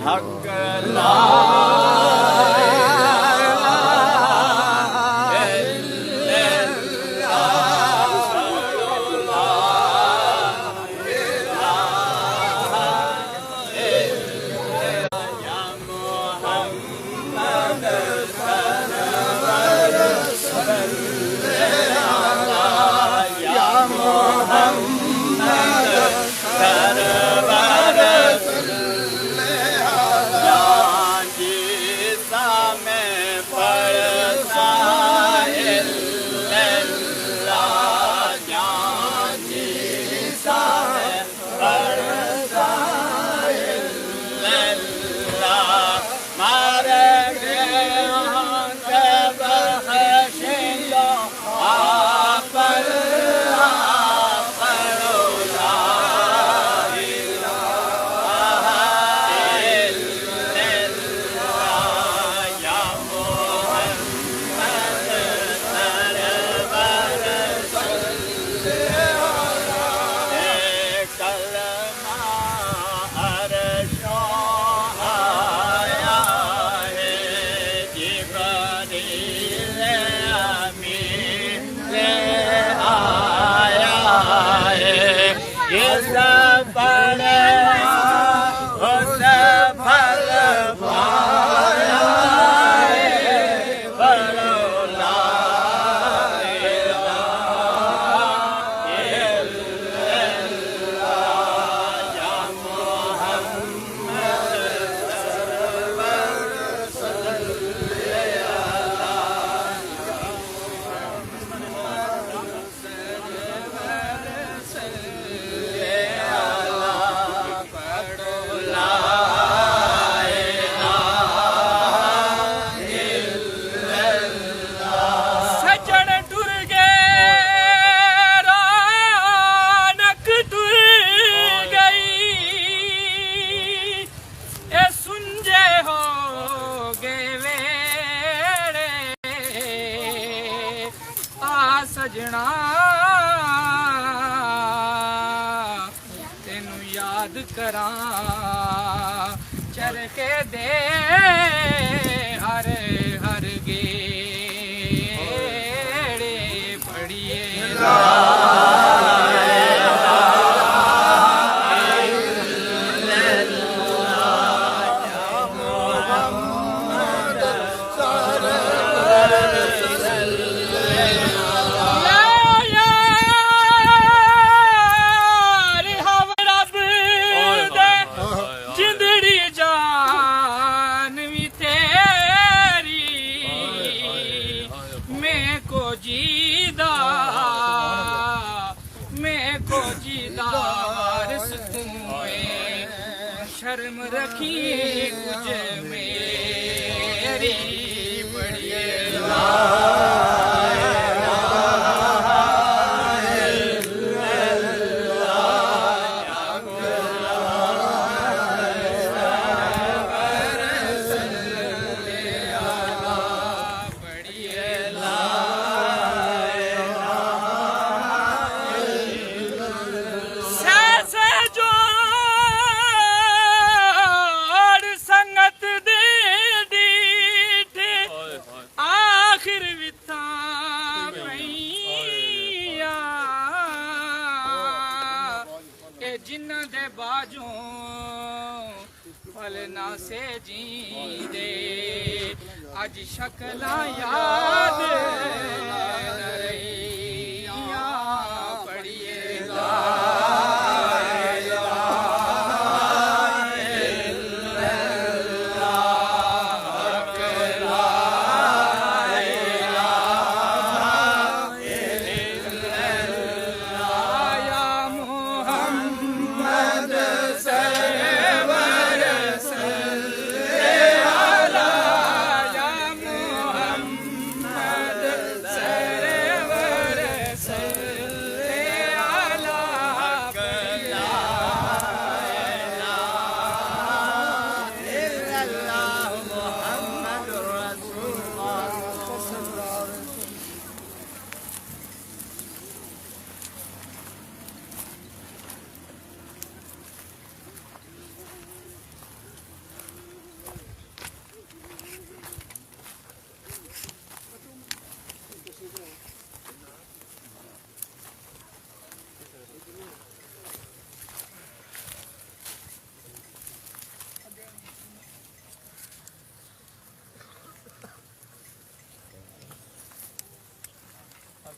हक सजना तेनू याद करा चरखे दे हर हर गेड़े पड़िए शर्म रखी कुछ मेरी बड़ी जिन्ना दे बाजों फलना से जी दे अज शक्ला याद रहिया पड़िएगा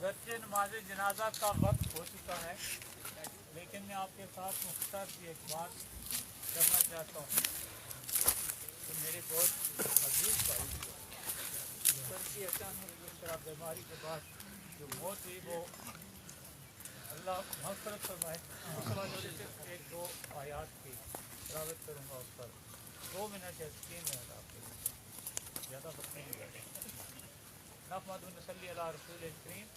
गरचे नमाज जनाजा का वक्त हो चुका है, लेकिन मैं आपके साथ मुख्तर की एक बात करना चाहता हूँ कि मेरे बहुत अजीज भाई सर की अचानक शराब बीमारी के बाद जो मौत हुई वो अल्लाह मग़फ़िरत फरमाए। उसके बाद सिर्फ एक दो आयात की तिलावत करूँगा उस पर 2 मिनट या 3 मिनट आपके ज़्यादा वक्त नहीं लगे। नहमदुहु व नसल्ली अला रसूलिल करीम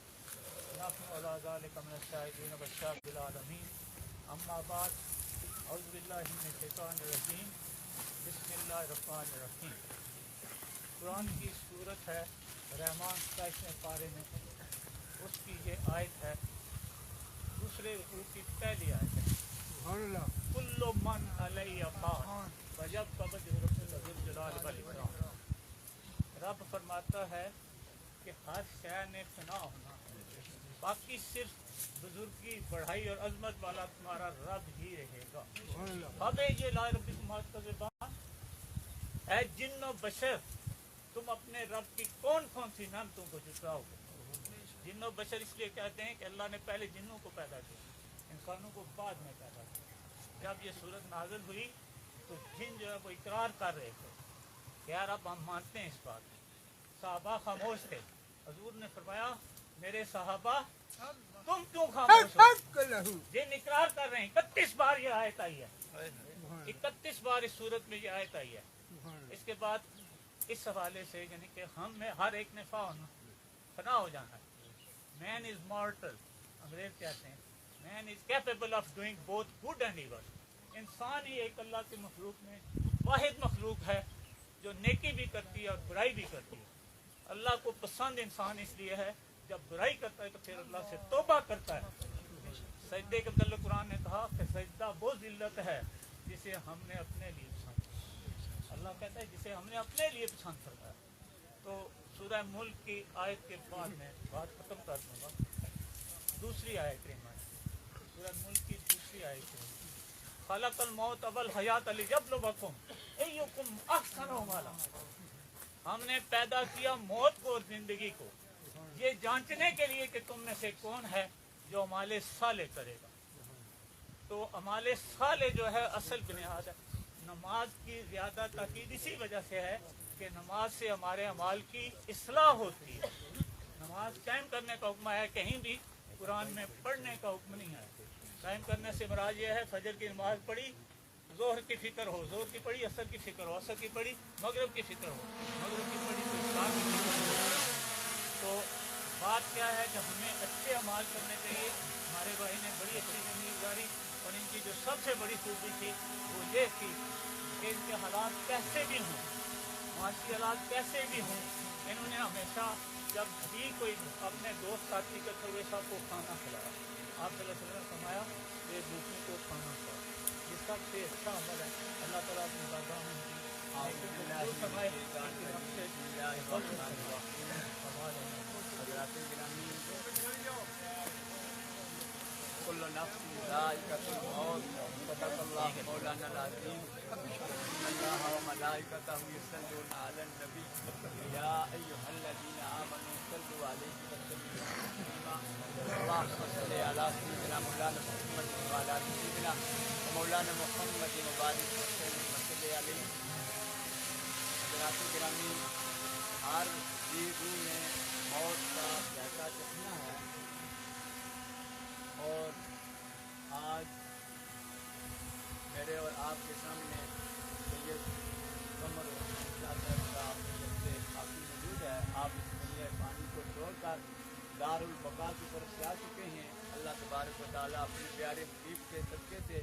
नहनु अला ज़ालिका मिनश शाहिदीन व शाहिदिल आलमीन अम्मा बाद औज़ु बिल्लाहि मिनश शैतानिर रजीम बिस्मिल्लाहिर रहमानिर रहीम। कुरान की सूरत है रहमान 27वें पारे में, उसकी ये आयत है, दूसरे रुकू की पहली आयत है। कुल्लु मन अलैया फ़ान वयब्क़ा वजहु रब्बिका ज़ुल जलाली वल इकराम। रब फरमाता है कि हर शय ने फना होना, बाकी सिर्फ बुजुर्गी बढ़ाई और अजमत वाला तुम्हारा रब ही रहेगा। हमें ये ला रब्बिकुम हज़बान है जिन्नो बशर, तुम अपने रब की कौन कौन सी नेमतों को झुटलाओगे। जिन्नो बशर इसलिए कहते हैं कि अल्लाह ने पहले जिन्नों को पैदा किया, इंसानों को बाद में पैदा किया। जब ये सूरत नाज़िल हुई तो जिन जो है वो इकरार कर रहे थे कि यार अब हम मानते हैं इस बात। सहाबा खामोश थे। हजूर ने फरमाया मेरे सहाबा तुम क्यों खामोश हो। जिन इकरार कर रहे हैं 31 बार ये आयत आई है, 31 बार इस सूरत में ये आयत आई है। इसके बाद इस हवाले से यानी कि हम में हर एक ने फना हो जाना है। मैन इज मॉर्टल, अंग्रेज कहते हैं man is capable of doing both good and evil. इंसान ही एक अल्लाह के मखलूक में वाहिद मखलूक है जो नेकी भी करती है और बुराई भी करती है। अल्लाह को पसंद इंसान इसलिए है जब बुराई करता है तो फिर अल्लाह से तौबा करता है। सजदे के बदले कुरान ने कहा कि सजदा वो जिल्लत है जिसे हमने अपने लिए पसंद, अल्लाह कहता है जिसे हमने अपने लिए पसंद करता है। तो सूरह मुल्क की आयत के बाद में बात खत्म कर दूंगा। दूसरी आयत सूरह मुल्क की दूसरी आयत खलक़ल मौत वल हयात लियब्लुवकुम अय्युकुम अहसनु अमला। हमने पैदा किया मौत को और जिंदगी को ये जांचने के लिए कि तुम में से कौन है जो अमाले साले करेगा। तो अमाले साले जो है असल बुनियाद है। नमाज की ज़्यादा ताकीद इसी वजह से है कि नमाज से हमारे अमाल की इस्लाह होती है। नमाज कायम करने का हुक्म है, कहीं भी कुरान में पढ़ने का हुक्म नहीं है। कायम करने से मुराद ये है फजर की नमाज पढ़ी, जोहर की फिक्र हो, जोहर की पढ़ी, असर की फिक्र हो, असर की पढ़ी, मगरब की फिक्र हो, मगरब की पढ़ी तो इशार की फिक्र हो। तो बात क्या है कि हमें अच्छे अमाल करने चाहिए। हमारे भाई ने बड़ी अच्छी ज़िंदगी गुजारी और इनकी जो सबसे बड़ी खूबी थी वो ये थी कि इनके हालात कैसे भी हों, माशी हालात कैसे भी हों, इन्होंने हमेशा जब भी कोई अपने दोस्त साथी के हुए सबको खाना खिलाया। आप ने फरमाया कि दूसरों को खाना खिलाओ, ये सबसे अच्छा अमल है। अल्लाह ताला अपनी बारगाह में कुल्लु नफ्सिन ज़ाइक़तुल मौत सदक़ल्लाहु मौलाना अज़ीम इन्नल्लाह व मलाइकतहु युसल्लूना अलन नबी या अय्युहल्लज़ीना आमनू सल्लु अलैहि व सल्लिमू तस्लीमा अल्लाहुम्मा सल्लि अला सय्यिदिना मौलाना मुहम्मद व अला सय्यिदिना मौलाना मुहम्मद व बारिक व सल्लि अलैहि। हज़रात गिरामी, हर जीव में मौत का जैसा चखना है और आज मेरे और आपके सामने सैयद कमर साहब से काफ़ी मौजूद है। आप इसलिए पानी को छोड़कर दारुल बका की तरफ से आ चुके हैं। अल्लाह तबारक व तआला अपने प्यारे हबीब के सदक़े से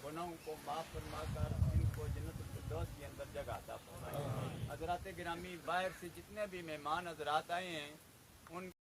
गुनाहों को माफ़ फरमाकर इनको जन्नतुल फिरदौस के अंदर जगह अता फरमाए। हज़रात गिरामी, बाहर से जितने भी मेहमान हज़रात आए हैं